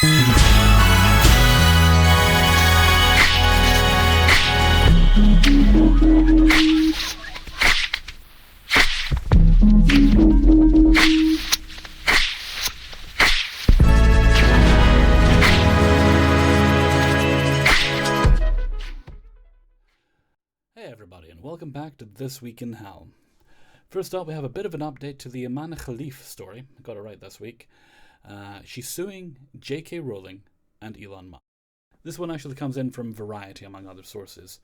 Everybody, and welcome back to This Week in Hell. First up, we have a bit of an update to the Iman Khalif story. I got it right this week. She's suing J.K. Rowling and Elon Musk. This one actually comes in from Variety, among other sources.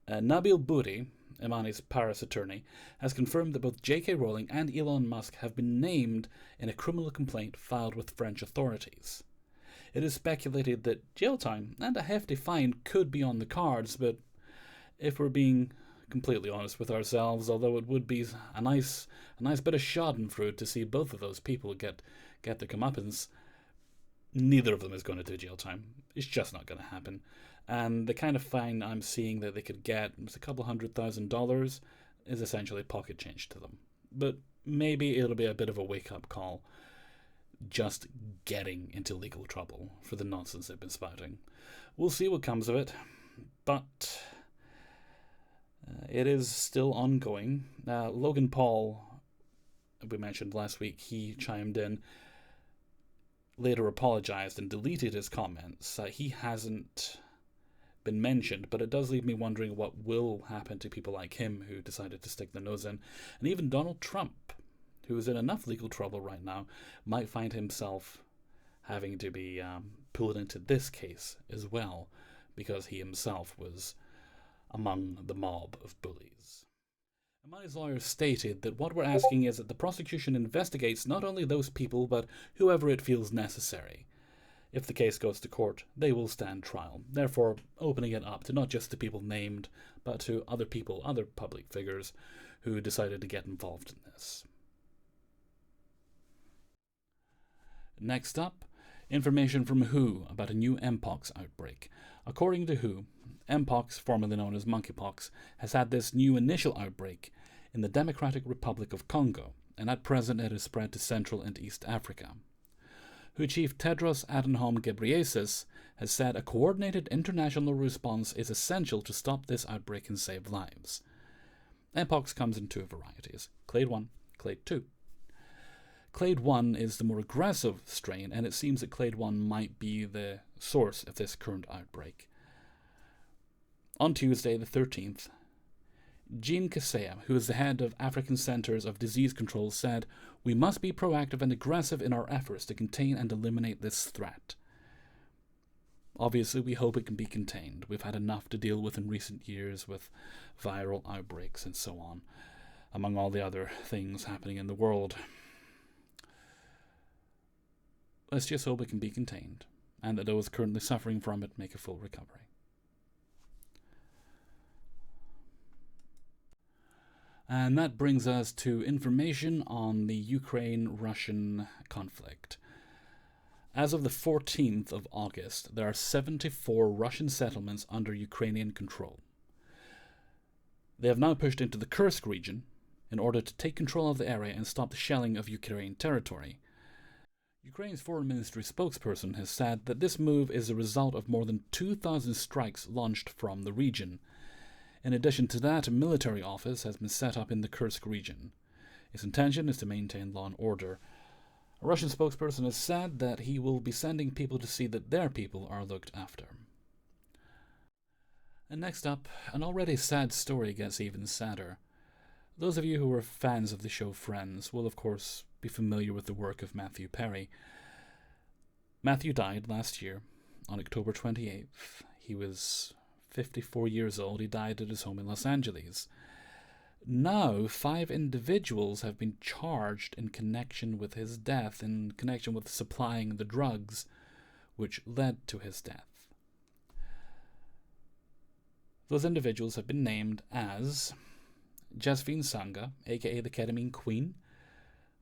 Nabil Bouri, Imani's Paris attorney, has confirmed that both J.K. Rowling and Elon Musk have been named in a criminal complaint filed with French authorities. It is speculated that jail time and a hefty fine could be on the cards, but if we're being completely honest with ourselves, although it would be a nice bit of schadenfreude to see both of those people get their comeuppance, neither of them is going to do jail time. It's just not going to happen. And the kind of fine I'm seeing that they could get, it's a couple $100,000, is essentially pocket change to them. But maybe it'll be a bit of a wake-up call, just getting into legal trouble for the nonsense they've been spouting. We'll see what comes of it, but it is still ongoing. Logan Paul, we mentioned last week, he chimed in, later apologized and deleted his comments. He hasn't been mentioned, but it does leave me wondering what will happen to people like him who decided to stick their nose in. And even Donald Trump, who is in enough legal trouble right now, might find himself having to be pulled into this case as well, because he himself was among the mob of bullies. Imani's lawyer stated that what we're asking is that the prosecution investigates not only those people, but whoever it feels necessary. If the case goes to court, they will stand trial, therefore opening it up to not just the people named, but to other people, other public figures who decided to get involved in this. Next up, information from WHO about a new MPOX outbreak. According to WHO, MPOX, formerly known as monkeypox, has had this new initial outbreak in the Democratic Republic of Congo, and at present it has spread to Central and East Africa. WHO Chief Tedros Adhanom Ghebreyesus has said a coordinated international response is essential to stop this outbreak and save lives. MPOX comes in two varieties, Clade 1, Clade 2. Clade 1 is the more aggressive strain, and it seems that Clade 1 might be the source of this current outbreak. On Tuesday, the 13th, Jean Kaseya, who is the head of African Centers of Disease Control, said, "We must be proactive and aggressive in our efforts to contain and eliminate this threat." Obviously, we hope it can be contained. We've had enough to deal with in recent years with viral outbreaks and so on, among all the other things happening in the world. Let's just hope it can be contained, and that those currently suffering from it make a full recovery. And that brings us to information on the Ukraine-Russian conflict. As of the 14th of August, there are 74 Russian settlements under Ukrainian control. They have now pushed into the Kursk region in order to take control of the area and stop the shelling of Ukrainian territory. Ukraine's foreign ministry spokesperson has said that this move is a result of more than 2,000 strikes launched from the region. In addition to that, a military office has been set up in the Kursk region. Its intention is to maintain law and order. A Russian spokesperson has said that he will be sending people to see that their people are looked after. And next up, an already sad story gets even sadder. Those of you who are fans of the show Friends will of course be familiar with the work of Matthew Perry. Matthew died last year on October 28th. He was 54 years old. He died at his home in Los Angeles. Now, 5 individuals have been charged in connection with his death, in connection with supplying the drugs which led to his death. Those individuals have been named as Jasvine Sangha, aka the Ketamine Queen.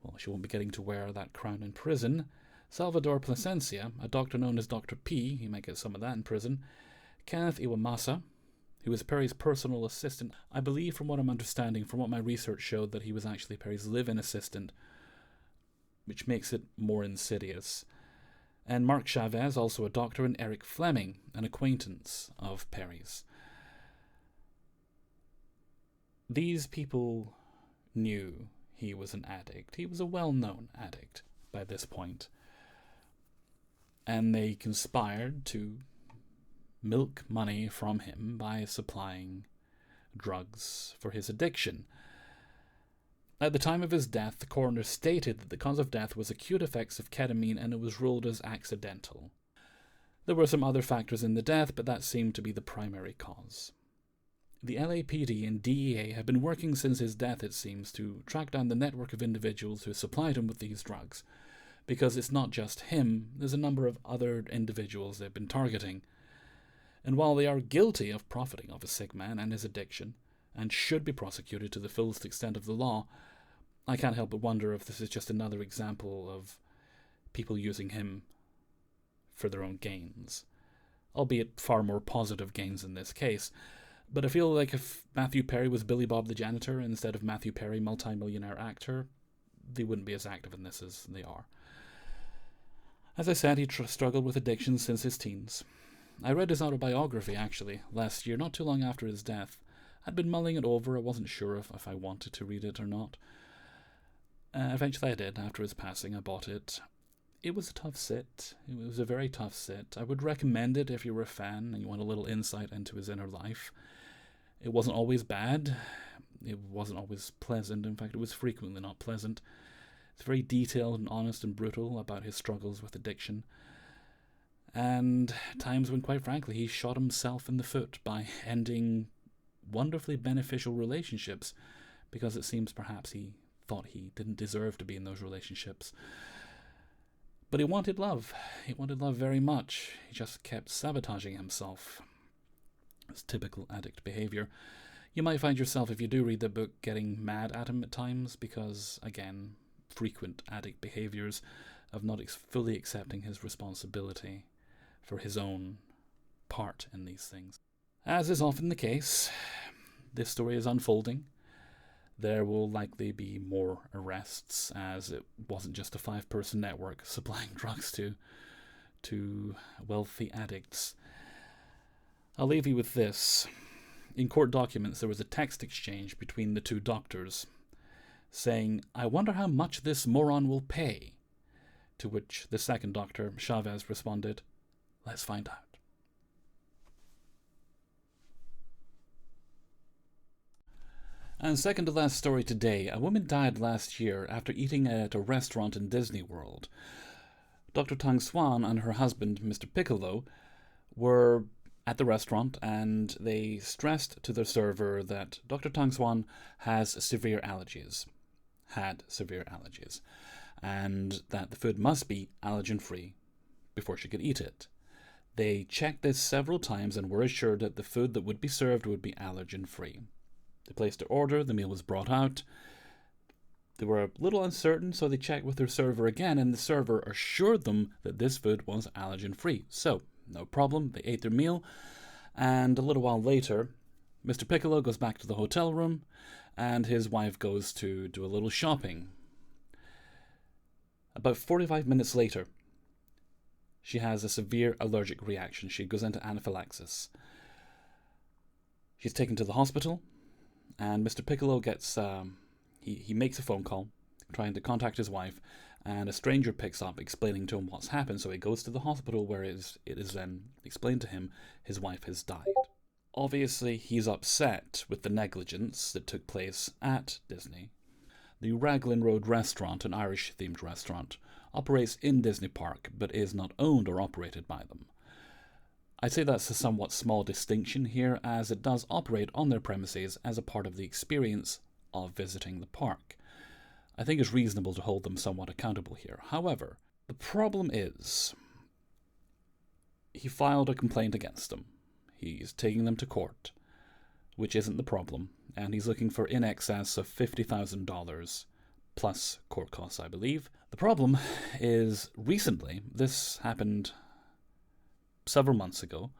Well, she won't be getting to wear that crown in prison. Salvador Plasencia, a doctor known as Dr. P, he might get some of that in prison. Kenneth Iwamasa, who is Perry's personal assistant. I believe, from what I'm understanding, from what my research showed, that he was actually Perry's live-in assistant, which makes it more insidious. and Mark Chavez, also a doctor, and Eric Fleming, an acquaintance of Perry's. These people knew he was an addict. He was a well-known addict by this point. And they conspired to milk money from him by supplying drugs for his addiction. At the time of his death, the coroner stated that the cause of death was acute effects of ketamine and it was ruled as accidental. There were some other factors in the death, but that seemed to be the primary cause. The LAPD and DEA have been working since his death, it seems, to track down the network of individuals who supplied him with these drugs. Because it's not just him, there's a number of other individuals they've been targeting. And while they are guilty of profiting off a sick man and his addiction, and should be prosecuted to the fullest extent of the law, I can't help but wonder if this is just another example of people using him for their own gains. Albeit far more positive gains in this case. But I feel like if Matthew Perry was Billy Bob the janitor instead of Matthew Perry, multi-millionaire actor, they wouldn't be as active in this as they are. As I said, he struggled with addiction since his teens. I read his autobiography, actually, last year, not too long after his death. I'd been mulling it over. I wasn't sure if I wanted to read it or not. Eventually I did. After his passing, I bought it. It was a tough sit. It was a very tough sit. I would recommend it if you were a fan and you want a little insight into his inner life. It wasn't always bad. It wasn't always pleasant. In fact, it was frequently not pleasant. It's very detailed and honest and brutal about his struggles with addiction. And times when, quite frankly, he shot himself in the foot by ending wonderfully beneficial relationships because it seems perhaps he thought he didn't deserve to be in those relationships. But he wanted love. He wanted love very much. He just kept sabotaging himself. It's typical addict behavior. You might find yourself, if you do read the book, getting mad at him at times because, again, frequent addict behaviors of not fully accepting his responsibility for his own part in these things. As is often the case, this story is unfolding. There will likely be more arrests, as it wasn't just a 5-person network supplying drugs to wealthy addicts. I'll leave you with this. In court documents, there was a text exchange between the two doctors saying, "I wonder how much this moron will pay." To which the second doctor, Chavez, responded, "Let's find out." And second to last story today, a woman died last year after eating at a restaurant in Disney World. Dr. Tang Swan and her husband, Mr. Piccolo, were at the restaurant and they stressed to the server that Dr. Tang Swan had severe allergies, and that the food must be allergen-free before she could eat it. They checked this several times and were assured that the food that would be served would be allergen-free. They placed their order, the meal was brought out. They were a little uncertain, so they checked with their server again, and the server assured them that this food was allergen-free. So, no problem, they ate their meal, and a little while later, Mr. Piccolo goes back to the hotel room, and his wife goes to do a little shopping. About 45 minutes later, she has a severe allergic reaction. She goes into anaphylaxis. She's taken to the hospital, and Mr. Piccolo gets, he makes a phone call, trying to contact his wife, and a stranger picks up explaining to him what's happened, so he goes to the hospital where it is then explained to him his wife has died. Obviously, he's upset with the negligence that took place at Disney. The Raglan Road restaurant, an Irish-themed restaurant, operates in Disney Park, but is not owned or operated by them. I'd say that's a somewhat small distinction here, as it does operate on their premises as a part of the experience of visiting the park. I think it's reasonable to hold them somewhat accountable here. However, the problem is, he filed a complaint against them. He's taking them to court, which isn't the problem, and he's looking for in excess of $50,000 plus court costs, I believe. The problem is, recently, this happened several months ago.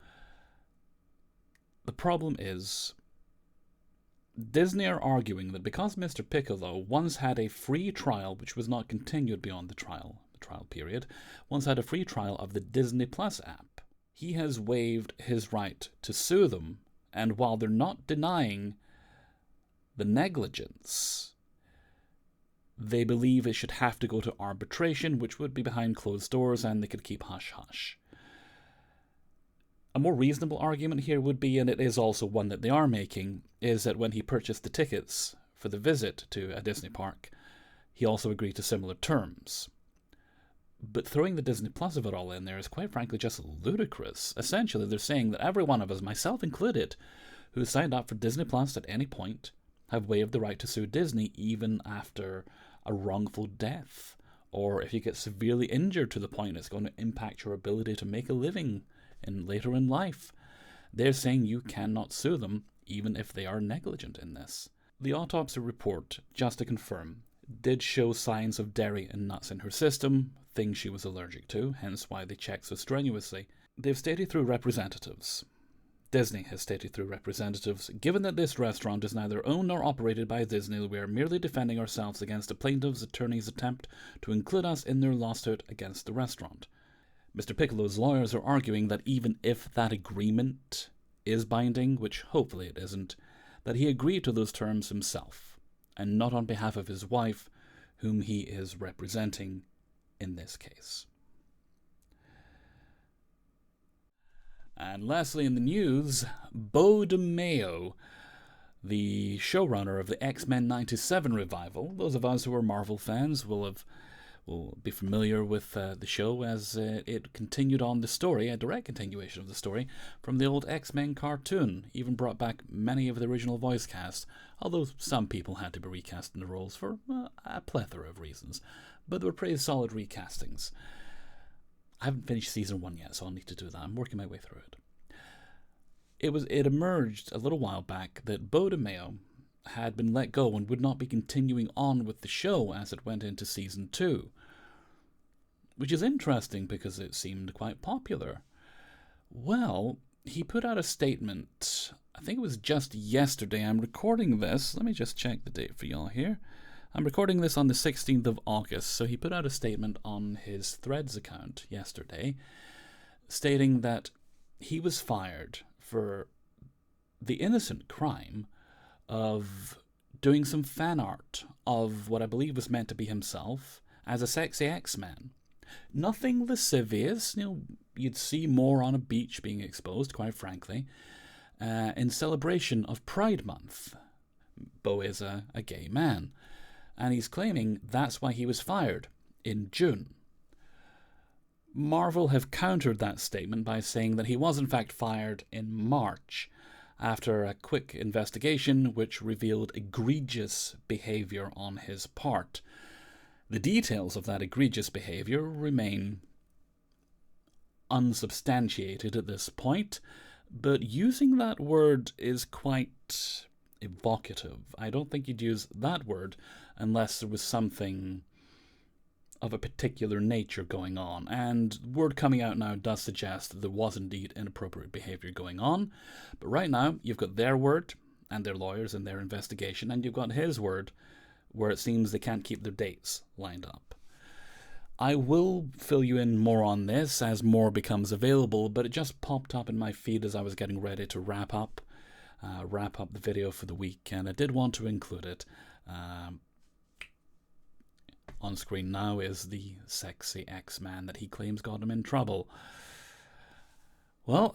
The problem is, Disney are arguing that because Mr. Piccolo once had a free trial which was not continued beyond the trial trial period, once had a free trial of the Disney Plus app. He has waived his right to sue them, and while they're not denying the negligence, they believe it should have to go to arbitration, which would be behind closed doors, and they could keep hush-hush. A more reasonable argument here would be, and it is also one that they are making, is that when he purchased the tickets for the visit to a Disney park, he also agreed to similar terms. But throwing the Disney Plus of it all in there is quite frankly just ludicrous. Essentially, they're saying that every one of us, myself included, who signed up for Disney Plus at any point, have waived the right to sue Disney even after a wrongful death, or if you get severely injured to the point it's going to impact your ability to make a living later in life. They're saying you cannot sue them even if they are negligent in this. The autopsy report, just to confirm, did show signs of dairy and nuts in her system, things she was allergic to, hence why they checked so strenuously. They've stated through representatives, Disney has stated through representatives, given that this restaurant is neither owned nor operated by Disney, we are merely defending ourselves against the plaintiff's attorney's attempt to include us in their lawsuit against the restaurant. Mr. Piccolo's lawyers are arguing that even if that agreement is binding, which hopefully it isn't, that he agreed to those terms himself, and not on behalf of his wife, whom he is representing in this case. And lastly in the news, Beau DeMayo, the showrunner of the X-Men 97 revival. Those of us who are Marvel fans will be familiar with the show, as it continued on the story, a direct continuation of the story from the old X-Men cartoon, even brought back many of the original voice cast, although some people had to be recast in the roles for a plethora of reasons, but they were pretty solid recastings. I haven't finished season 1 yet, so I'll need to do that. I'm working my way through it. It emerged a little while back that Beau DeMayo had been let go and would not be continuing on with the show as it went into season 2. Which is interesting because it seemed quite popular. Well, he put out a statement, I think it was just yesterday. I'm recording this. Let me just check the date for y'all here. I'm recording this on the 16th of August, so he put out a statement on his Threads account yesterday stating that he was fired for the innocent crime of doing some fan art of what I believe was meant to be himself as a sexy X-Man. Nothing lascivious, you'd see more on a beach being exposed, quite frankly, in celebration of Pride Month. Beau is a gay man, and he's claiming that's why he was fired in June. Marvel have countered that statement by saying that he was in fact fired in March, after a quick investigation which revealed egregious behaviour on his part. The details of that egregious behaviour remain unsubstantiated at this point, but using that word is quite evocative. I don't think you'd use that word unless there was something of a particular nature going on, and word coming out now does suggest that there was indeed inappropriate behaviour going on. But right now, you've got their word and their lawyers and their investigation, and you've got his word, where it seems they can't keep their dates lined up. I will fill you in more on this as more becomes available, but it just popped up in my feed as I was getting ready to wrap up the video for the week, and I did want to include it. On screen now is the sexy X-Man that he claims got him in trouble. Well,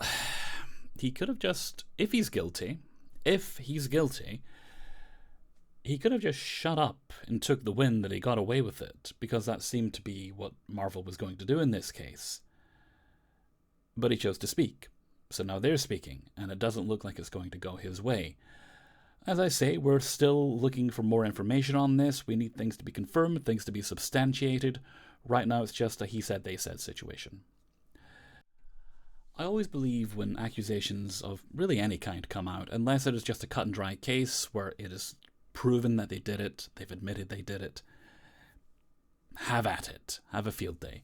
he could have just, if he's guilty, he could have just shut up and took the win that he got away with it, because that seemed to be what Marvel was going to do in this case. But he chose to speak, so now they're speaking, and it doesn't look like it's going to go his way. As I say, we're still looking for more information on this. We need things to be confirmed, things to be substantiated. Right now it's just a he said, they said situation. I always believe when accusations of really any kind come out, unless it is just a cut and dry case where it is proven that they did it, they've admitted they did it, have at it, have a field day.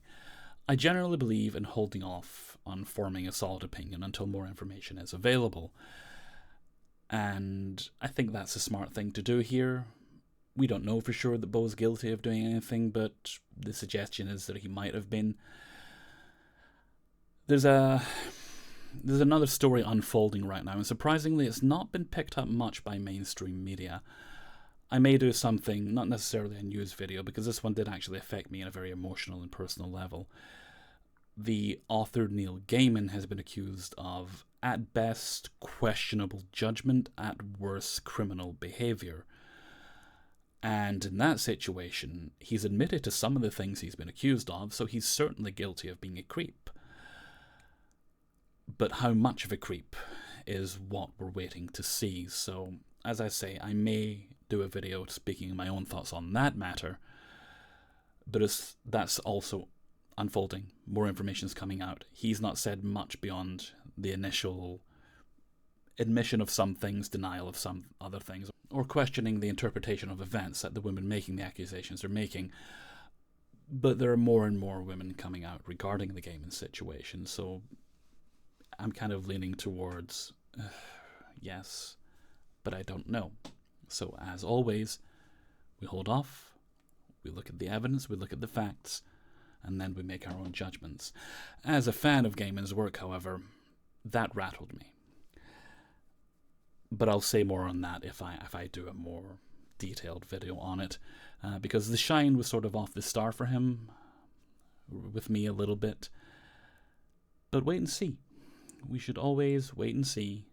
I generally believe in holding off on forming a solid opinion until more information is available. And I think that's a smart thing to do here. We don't know for sure that Beau's guilty of doing anything, but the suggestion is that he might have been. There's another story unfolding right now, and surprisingly it's not been picked up much by mainstream media. I may do something, not necessarily a news video, because this one did actually affect me on a very emotional and personal level. The author Neil Gaiman has been accused of, at best, questionable judgment, at worst, criminal behaviour. And in that situation, he's admitted to some of the things he's been accused of, so he's certainly guilty of being a creep. But how much of a creep is what we're waiting to see. So, as I say, I may do a video speaking my own thoughts on that matter, but that's also unfolding. More information's coming out. He's not said much beyond the initial admission of some things, denial of some other things, or questioning the interpretation of events that the women making the accusations are making. But there are more and more women coming out regarding the Gaiman situation, so I'm kind of leaning towards yes, but I don't know. So as always, we hold off, we look at the evidence, we look at the facts, and then we make our own judgments. As a fan of Gaiman's work, however, that rattled me. But I'll say more on that if I do a more detailed video on it, because the shine was sort of off the star for him, with me a little bit. But wait and see. We should always wait and see,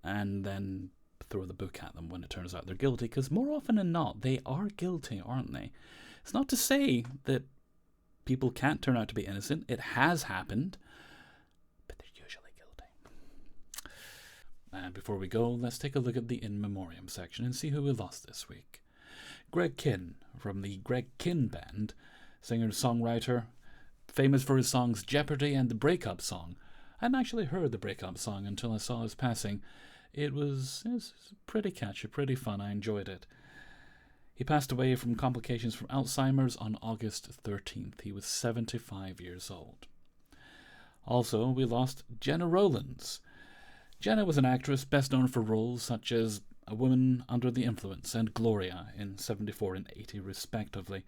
and then throw the book at them when it turns out they're guilty, because more often than not, they are guilty, aren't they? It's not to say that people can't turn out to be innocent. It has happened, but they're usually guilty. And before we go, let's take a look at the In Memoriam section and see who we lost this week. Greg Kihn, from the Greg Kihn Band, singer-songwriter, famous for his songs Jeopardy and the Breakup Song. I hadn't actually heard the Breakup Song until I saw his passing. It was pretty catchy, pretty fun. I enjoyed it. He passed away from complications from Alzheimer's on August 13th. He was 75 years old. Also, we lost Gena Rowlands. Gena was an actress best known for roles such as A Woman Under the Influence and Gloria in 74 and 80 respectively,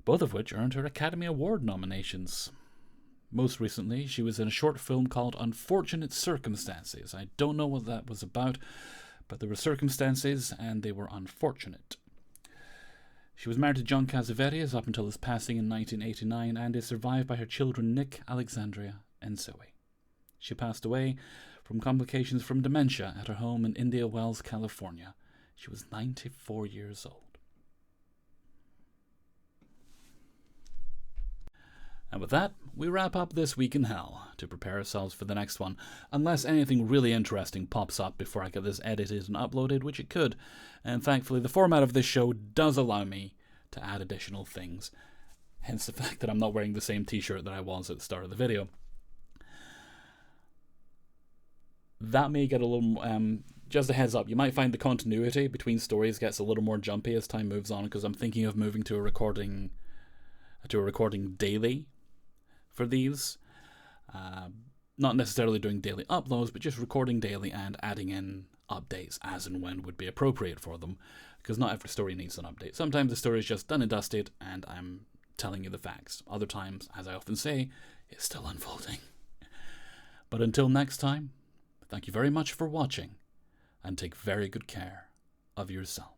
both of which earned her Academy Award nominations. Most recently, she was in a short film called Unfortunate Circumstances. I don't know what that was about, but there were circumstances, and they were unfortunate. She was married to John Cassavetes up until his passing in 1989, and is survived by her children Nick, Alexandria, and Zoe. She passed away from complications from dementia at her home in India Wells, California. She was 94 years old. And with that, we wrap up This Week in Hell to prepare ourselves for the next one, unless anything really interesting pops up before I get this edited and uploaded, which it could. And thankfully, the format of this show does allow me to add additional things, hence the fact that I'm not wearing the same t-shirt that I was at the start of the video. That may get a little, just a heads up, you might find the continuity between stories gets a little more jumpy as time moves on, because I'm thinking of moving to a recording daily for these. Not necessarily doing daily uploads, but just recording daily and adding in updates as and when would be appropriate for them, because not every story needs an update. Sometimes the story is just done and dusted and I'm telling you the facts. Other times, as I often say, it's still unfolding. But until next time, thank you very much for watching, and take very good care of yourself.